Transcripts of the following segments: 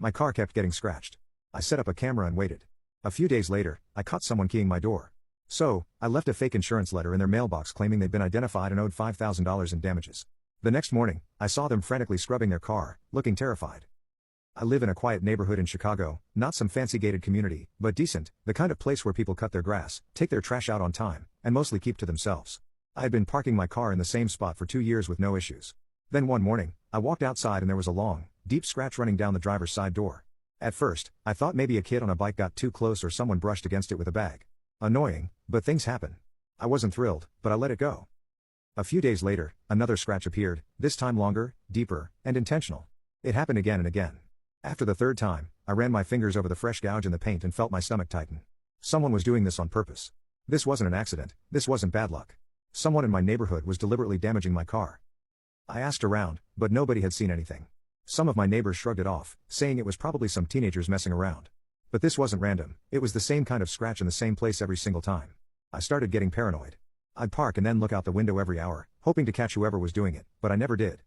My car kept getting scratched. I set up a camera and waited. A few days later, I caught someone keying my door. So, I left a fake insurance letter in their mailbox claiming they'd been identified and owed $5,000 in damages. The next morning, I saw them frantically scrubbing their car, looking terrified. I live in a quiet neighborhood in Chicago, not some fancy gated community, but decent, the kind of place where people cut their grass, take their trash out on time, and mostly keep to themselves. I had been parking my car in the same spot for 2 years with no issues. Then one morning, I walked outside and there was a long, deep scratch running down the driver's side door. At first, I thought maybe a kid on a bike got too close or someone brushed against it with a bag. Annoying, but things happen. I wasn't thrilled, but I let it go. A few days later, another scratch appeared, this time longer, deeper, and intentional. It happened again and again. After the third time, I ran my fingers over the fresh gouge in the paint and felt my stomach tighten. Someone was doing this on purpose. This wasn't an accident, this wasn't bad luck. Someone in my neighborhood was deliberately damaging my car. I asked around, but nobody had seen anything. Some of my neighbors shrugged it off, saying it was probably some teenagers messing around. But this wasn't random, it was the same kind of scratch in the same place every single time. I started getting paranoid. I'd park and then look out the window every hour, hoping to catch whoever was doing it, but I never did.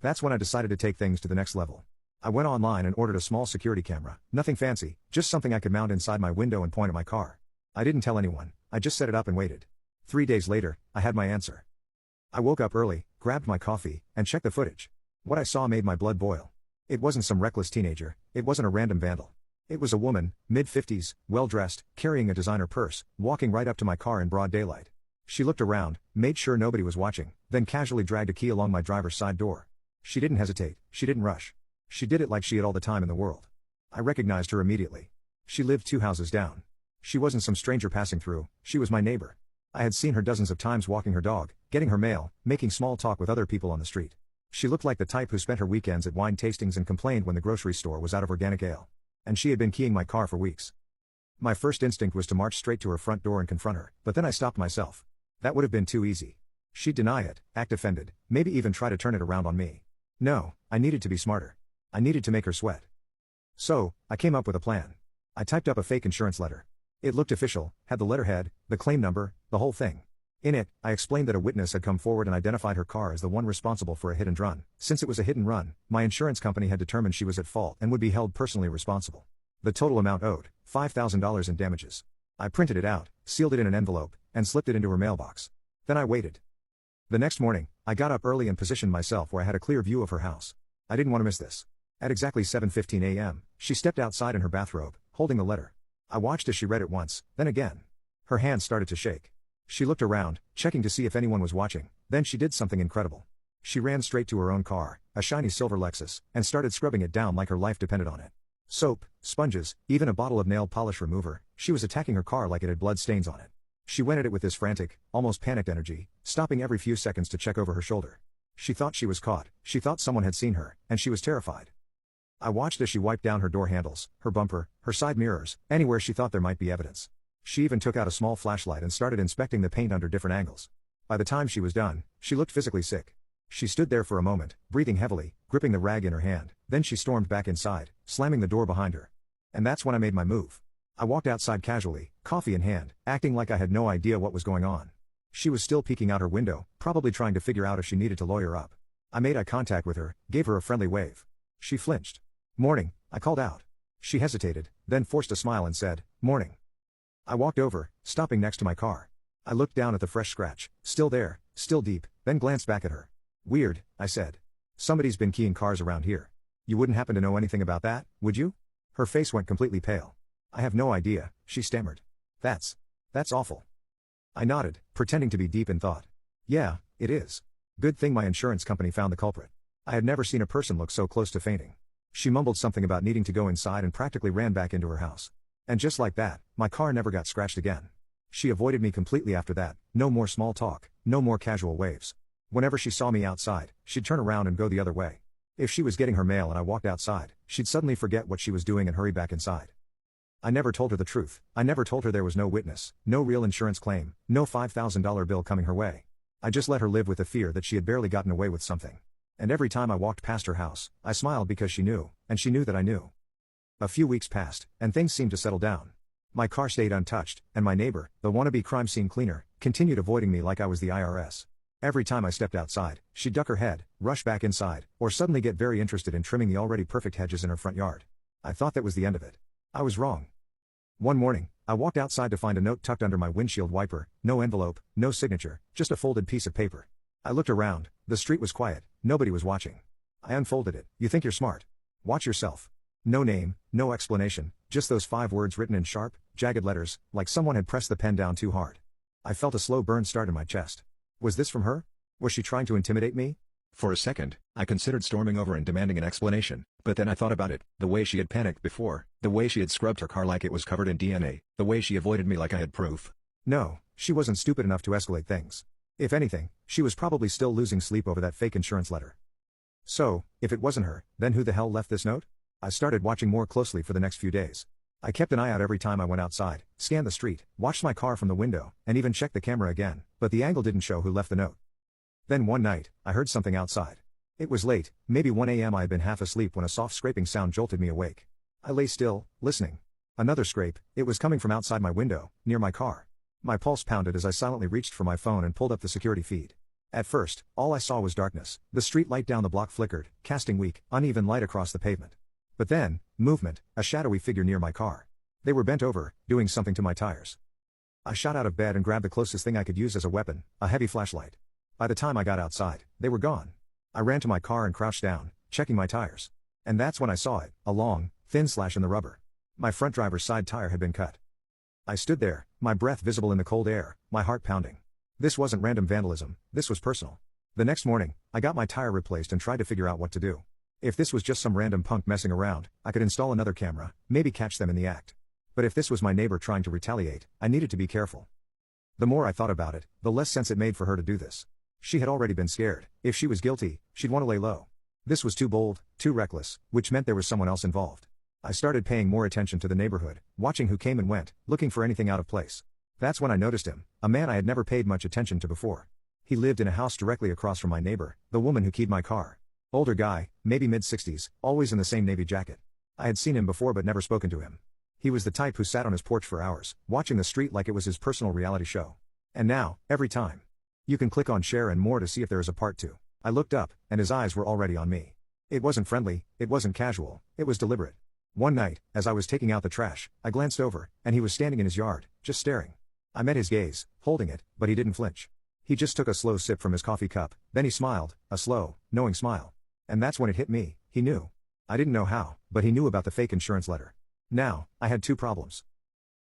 That's when I decided to take things to the next level. I went online and ordered a small security camera, nothing fancy, just something I could mount inside my window and point at my car. I didn't tell anyone, I just set it up and waited. 3 days later, I had my answer. I woke up early, grabbed my coffee, and checked the footage. What I saw made my blood boil. It wasn't some reckless teenager, it wasn't a random vandal. It was a woman, mid-50s, well-dressed, carrying a designer purse, walking right up to my car in broad daylight. She looked around, made sure nobody was watching, then casually dragged a key along my driver's side door. She didn't hesitate, she didn't rush. She did it like she had all the time in the world. I recognized her immediately. She lived 2 houses down. She wasn't some stranger passing through, she was my neighbor. I had seen her dozens of times walking her dog, getting her mail, making small talk with other people on the street. She looked like the type who spent her weekends at wine tastings and complained when the grocery store was out of organic ale. And she had been keying my car for weeks. My first instinct was to march straight to her front door and confront her, but then I stopped myself. That would have been too easy. She'd deny it, act offended, maybe even try to turn it around on me. No, I needed to be smarter. I needed to make her sweat. So, I came up with a plan. I typed up a fake insurance letter. It looked official, had the letterhead, the claim number, the whole thing. In it, I explained that a witness had come forward and identified her car as the one responsible for a hit and run. Since it was a hit and run, my insurance company had determined she was at fault and would be held personally responsible. The total amount owed, $5,000 in damages. I printed it out, sealed it in an envelope, and slipped it into her mailbox. Then I waited. The next morning, I got up early and positioned myself where I had a clear view of her house. I didn't want to miss this. At exactly 7:15 a.m., she stepped outside in her bathrobe, holding the letter. I watched as she read it once, then again. Her hands started to shake. She looked around, checking to see if anyone was watching, then she did something incredible. She ran straight to her own car, a shiny silver Lexus, and started scrubbing it down like her life depended on it. Soap, sponges, even a bottle of nail polish remover, she was attacking her car like it had blood stains on it. She went at it with this frantic, almost panicked energy, stopping every few seconds to check over her shoulder. She thought she was caught, she thought someone had seen her, and she was terrified. I watched as she wiped down her door handles, her bumper, her side mirrors, anywhere she thought there might be evidence. She even took out a small flashlight and started inspecting the paint under different angles. By the time she was done, she looked physically sick. She stood there for a moment, breathing heavily, gripping the rag in her hand, then she stormed back inside, slamming the door behind her. And that's when I made my move. I walked outside casually, coffee in hand, acting like I had no idea what was going on. She was still peeking out her window, probably trying to figure out if she needed to lawyer up. I made eye contact with her, gave her a friendly wave. She flinched. "Morning," I called out. She hesitated, then forced a smile and said, "Morning." I walked over, stopping next to my car. I looked down at the fresh scratch, still there, still deep, then glanced back at her. "Weird," I said. "Somebody's been keying cars around here. You wouldn't happen to know anything about that, would you?" Her face went completely pale. "I have no idea," she stammered. That's awful." I nodded, pretending to be deep in thought. "Yeah, it is. Good thing my insurance company found the culprit. I had never seen a person look so close to fainting." She mumbled something about needing to go inside and practically ran back into her house. And just like that, my car never got scratched again. She avoided me completely after that, no more small talk, no more casual waves. Whenever she saw me outside, she'd turn around and go the other way. If she was getting her mail and I walked outside, she'd suddenly forget what she was doing and hurry back inside. I never told her the truth. I never told her there was no witness, no real insurance claim, no $5,000 bill coming her way. I just let her live with the fear that she had barely gotten away with something. And every time I walked past her house, I smiled because she knew, and she knew that I knew. A few weeks passed, and things seemed to settle down. My car stayed untouched, and my neighbor, the wannabe crime scene cleaner, continued avoiding me like I was the IRS. Every time I stepped outside, she'd duck her head, rush back inside, or suddenly get very interested in trimming the already perfect hedges in her front yard. I thought that was the end of it. I was wrong. One morning, I walked outside to find a note tucked under my windshield wiper, no envelope, no signature, just a folded piece of paper. I looked around, the street was quiet, nobody was watching. I unfolded it. You think you're smart? Watch yourself. No name, no explanation, just those 5 words written in sharp, jagged letters, like someone had pressed the pen down too hard. I felt a slow burn start in my chest. Was this from her? Was she trying to intimidate me? For a second, I considered storming over and demanding an explanation, but then I thought about it, the way she had panicked before, the way she had scrubbed her car like it was covered in DNA, the way she avoided me like I had proof. No, she wasn't stupid enough to escalate things. If anything, she was probably still losing sleep over that fake insurance letter. So, if it wasn't her, then who the hell left this note? I started watching more closely for the next few days. I kept an eye out every time I went outside, scanned the street, watched my car from the window, and even checked the camera again, but the angle didn't show who left the note. Then one night, I heard something outside. It was late, maybe 1 a.m. I had been half asleep when a soft scraping sound jolted me awake. I lay still, listening. Another scrape, it was coming from outside my window, near my car. My pulse pounded as I silently reached for my phone and pulled up the security feed. At first, all I saw was darkness. The street light down the block flickered, casting weak, uneven light across the pavement. But then, movement, a shadowy figure near my car. They were bent over, doing something to my tires. I shot out of bed and grabbed the closest thing I could use as a weapon, a heavy flashlight. By the time I got outside, they were gone. I ran to my car and crouched down, checking my tires. And that's when I saw it, a long, thin slash in the rubber. My front driver's side tire had been cut. I stood there, my breath visible in the cold air, my heart pounding. This wasn't random vandalism, this was personal. The next morning, I got my tire replaced and tried to figure out what to do. If this was just some random punk messing around, I could install another camera, maybe catch them in the act. But if this was my neighbor trying to retaliate, I needed to be careful. The more I thought about it, the less sense it made for her to do this. She had already been scared. If she was guilty, she'd want to lay low. This was too bold, too reckless, which meant there was someone else involved. I started paying more attention to the neighborhood, watching who came and went, looking for anything out of place. That's when I noticed him, a man I had never paid much attention to before. He lived in a house directly across from my neighbor, the woman who keyed my car. Older guy, maybe mid-60s, always in the same navy jacket. I had seen him before but never spoken to him. He was the type who sat on his porch for hours, watching the street like it was his personal reality show. And now, every time. You can click on share and more to see if there is a part 2. I looked up, and his eyes were already on me. It wasn't friendly, it wasn't casual, it was deliberate. One night, as I was taking out the trash, I glanced over, and he was standing in his yard, just staring. I met his gaze, holding it, but he didn't flinch. He just took a slow sip from his coffee cup, then he smiled, a slow, knowing smile. And that's when it hit me, he knew. I didn't know how, but he knew about the fake insurance letter. Now, I had 2 problems.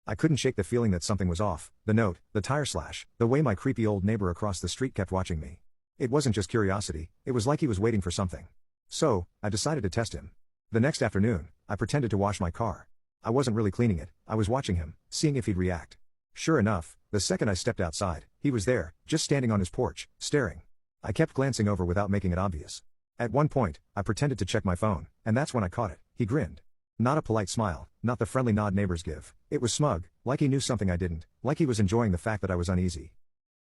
I couldn't shake the feeling that something was off, the note, the tire slash, the way my creepy old neighbor across the street kept watching me. It wasn't just curiosity, it was like he was waiting for something. So, I decided to test him. The next afternoon, I pretended to wash my car. I wasn't really cleaning it, I was watching him, seeing if he'd react. Sure enough, the second I stepped outside, he was there, just standing on his porch, staring. I kept glancing over without making it obvious. At one point, I pretended to check my phone, and that's when I caught it. He grinned. Not a polite smile, not the friendly nod neighbors give. It was smug, like he knew something I didn't, like he was enjoying the fact that I was uneasy.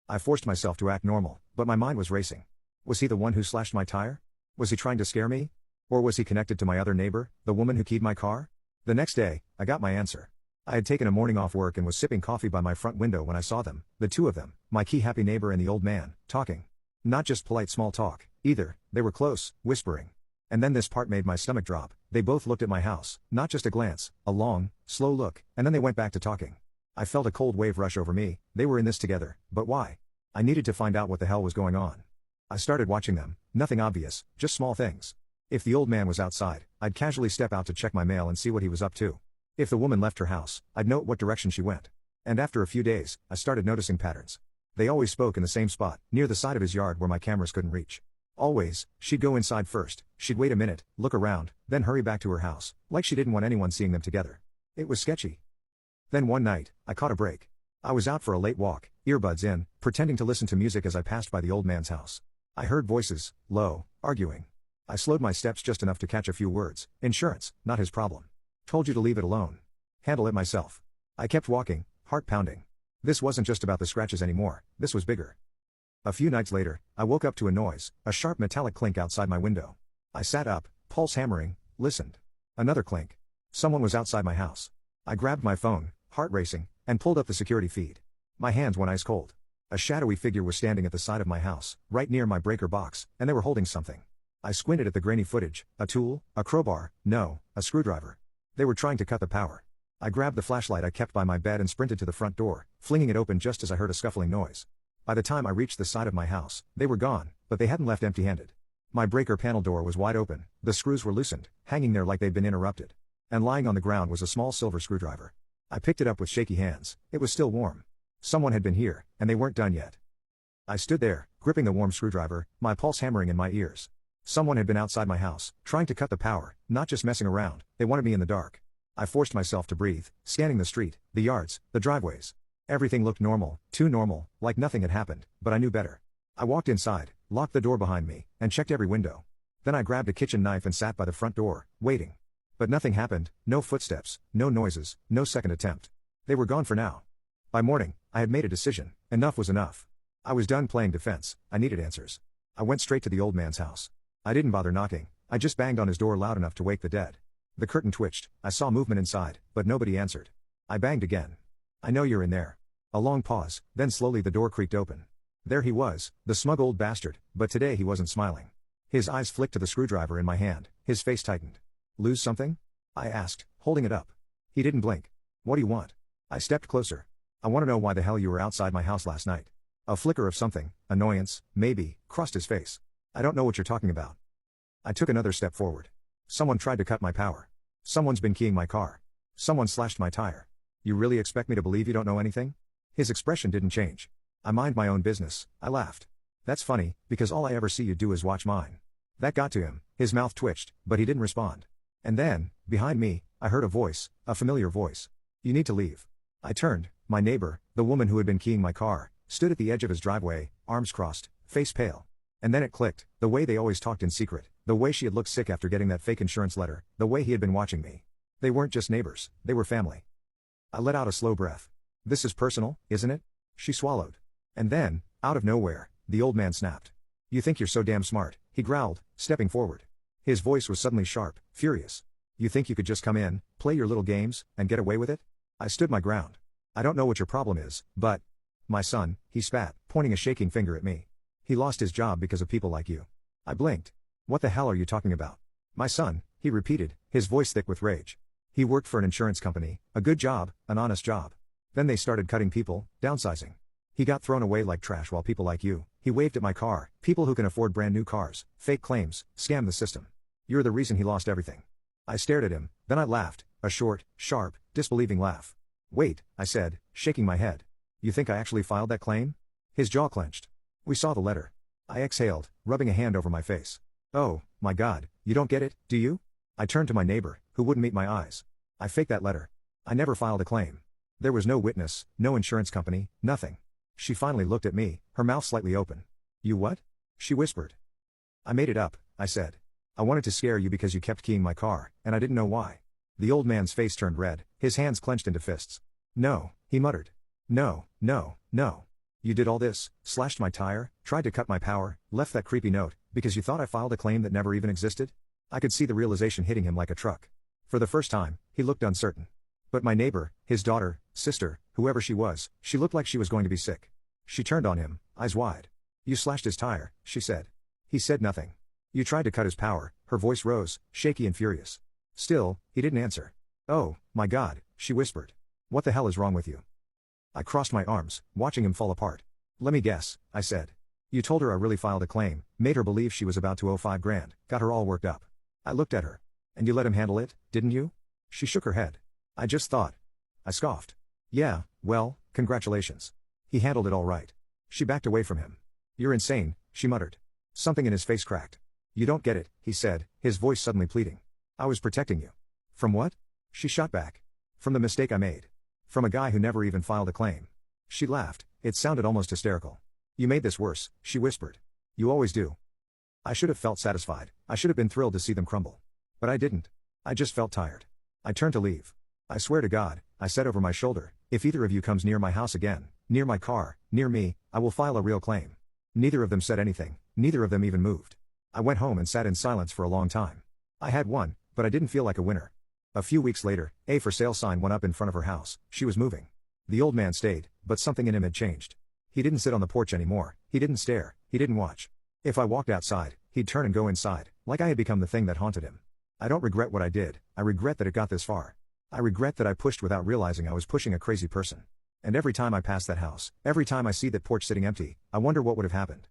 I forced myself to act normal, but my mind was racing. Was he the one who slashed my tire? Was he trying to scare me? Or was he connected to my other neighbor, the woman who keyed my car? The next day, I got my answer. I had taken a morning off work and was sipping coffee by my front window when I saw them, the 2 of them, my key-happy neighbor and the old man, talking. Not just polite small talk, either, they were close, whispering. And then this part made my stomach drop. They both looked at my house, not just a glance, a long, slow look, and then they went back to talking. I felt a cold wave rush over me. They were in this together, but why? I needed to find out what the hell was going on. I started watching them, nothing obvious, just small things. If the old man was outside, I'd casually step out to check my mail and see what he was up to. If the woman left her house, I'd note what direction she went. And after a few days, I started noticing patterns. They always spoke in the same spot, near the side of his yard where my cameras couldn't reach. Always, she'd go inside first, she'd wait a minute, look around, then hurry back to her house, like she didn't want anyone seeing them together. It was sketchy. Then one night, I caught a break. I was out for a late walk, earbuds in, pretending to listen to music as I passed by the old man's house. I heard voices, low, arguing. I slowed my steps just enough to catch a few words. Insurance, not his problem. Told you to leave it alone. Handle it myself. I kept walking, heart pounding. This wasn't just about the scratches anymore, this was bigger. A few nights later, I woke up to a noise, a sharp metallic clink outside my window. I sat up, pulse hammering, listened. Another clink. Someone was outside my house. I grabbed my phone, heart racing, and pulled up the security feed. My hands went ice cold. A shadowy figure was standing at the side of my house, right near my breaker box, and they were holding something. I squinted at the grainy footage, a tool, a crowbar, no, a screwdriver. They were trying to cut the power. I grabbed the flashlight I kept by my bed and sprinted to the front door, flinging it open just as I heard a scuffling noise. By the time I reached the side of my house, they were gone, but they hadn't left empty-handed. My breaker panel door was wide open, the screws were loosened, hanging there like they'd been interrupted. And lying on the ground was a small silver screwdriver. I picked it up with shaky hands, it was still warm. Someone had been here, and they weren't done yet. I stood there, gripping the warm screwdriver, my pulse hammering in my ears. Someone had been outside my house, trying to cut the power, not just messing around, they wanted me in the dark. I forced myself to breathe, scanning the street, the yards, the driveways. Everything looked normal, too normal, like nothing had happened, but I knew better. I walked inside, locked the door behind me, and checked every window. Then I grabbed a kitchen knife and sat by the front door, waiting. But nothing happened, no footsteps, no noises, no second attempt. They were gone for now. By morning, I had made a decision, enough was enough. I was done playing defense, I needed answers. I went straight to the old man's house. I didn't bother knocking, I just banged on his door loud enough to wake the dead. The curtain twitched, I saw movement inside, but nobody answered. I banged again. I know you're in there. A long pause, then slowly the door creaked open. There he was, the smug old bastard, but today he wasn't smiling. His eyes flicked to the screwdriver in my hand, his face tightened. Lose something? I asked, holding it up. He didn't blink. What do you want? I stepped closer. I want to know why the hell you were outside my house last night. A flicker of something, annoyance, maybe, crossed his face. I don't know what you're talking about. I took another step forward. Someone tried to cut my power. Someone's been keying my car. Someone slashed my tire. You really expect me to believe you don't know anything? His expression didn't change. I mind my own business, I laughed. That's funny, because all I ever see you do is watch mine. That got to him, his mouth twitched, but he didn't respond. And then, behind me, I heard a voice, a familiar voice. You need to leave. I turned, my neighbor, the woman who had been keying my car, stood at the edge of his driveway, arms crossed, face pale. And then it clicked, the way they always talked in secret, the way she had looked sick after getting that fake insurance letter, the way he had been watching me. They weren't just neighbors, they were family. I let out a slow breath. This is personal, isn't it? She swallowed. And then, out of nowhere, the old man snapped. You think you're so damn smart, he growled, stepping forward. His voice was suddenly sharp, furious. You think you could just come in, play your little games, and get away with it? I stood my ground. I don't know what your problem is, but... My son, he spat, pointing a shaking finger at me. He lost his job because of people like you. I blinked. What the hell are you talking about? My son, he repeated, his voice thick with rage. He worked for an insurance company, a good job, an honest job. Then they started cutting people, downsizing. He got thrown away like trash while people like you, he waved at my car, people who can afford brand new cars, fake claims, scam the system. You're the reason he lost everything. I stared at him, then I laughed, a short, sharp, disbelieving laugh. Wait, I said, shaking my head. You think I actually filed that claim? His jaw clenched. We saw the letter. I exhaled, rubbing a hand over my face. Oh, my God, you don't get it, do you? I turned to my neighbor, who wouldn't meet my eyes. I faked that letter. I never filed a claim. There was no witness, no insurance company, nothing. She finally looked at me, her mouth slightly open. You what? She whispered. I made it up, I said. I wanted to scare you because you kept keying my car, and I didn't know why. The old man's face turned red, his hands clenched into fists. No, he muttered. No, no, no. You did all this, slashed my tire, tried to cut my power, left that creepy note, because you thought I filed a claim that never even existed? I could see the realization hitting him like a truck. For the first time, he looked uncertain. But my neighbor, his daughter, sister, whoever she was, she looked like she was going to be sick. She turned on him, eyes wide. You slashed his tire, she said. He said nothing. You tried to cut his power, her voice rose, shaky and furious. Still, he didn't answer. Oh, my God, she whispered. What the hell is wrong with you? I crossed my arms, watching him fall apart. Let me guess, I said. You told her I really filed a claim, made her believe she was about to owe $5,000, got her all worked up. I looked at her. And you let him handle it, didn't you? She shook her head. I just thought. I scoffed. Yeah, well, congratulations. He handled it all right. She backed away from him. You're insane, she muttered. Something in his face cracked. You don't get it, he said, his voice suddenly pleading. I was protecting you. From what? She shot back. From the mistake I made. From a guy who never even filed a claim. She laughed, it sounded almost hysterical. You made this worse, she whispered. You always do. I should have felt satisfied, I should have been thrilled to see them crumble. But I didn't. I just felt tired. I turned to leave. I swear to God, I said over my shoulder, if either of you comes near my house again, near my car, near me, I will file a real claim. Neither of them said anything, neither of them even moved. I went home and sat in silence for a long time. I had won, but I didn't feel like a winner. A few weeks later, a for sale sign went up in front of her house, she was moving. The old man stayed, but something in him had changed. He didn't sit on the porch anymore, he didn't stare, he didn't watch. If I walked outside, he'd turn and go inside, like I had become the thing that haunted him. I don't regret what I did, I regret that it got this far. I regret that I pushed without realizing I was pushing a crazy person. And every time I pass that house, every time I see that porch sitting empty, I wonder what would have happened.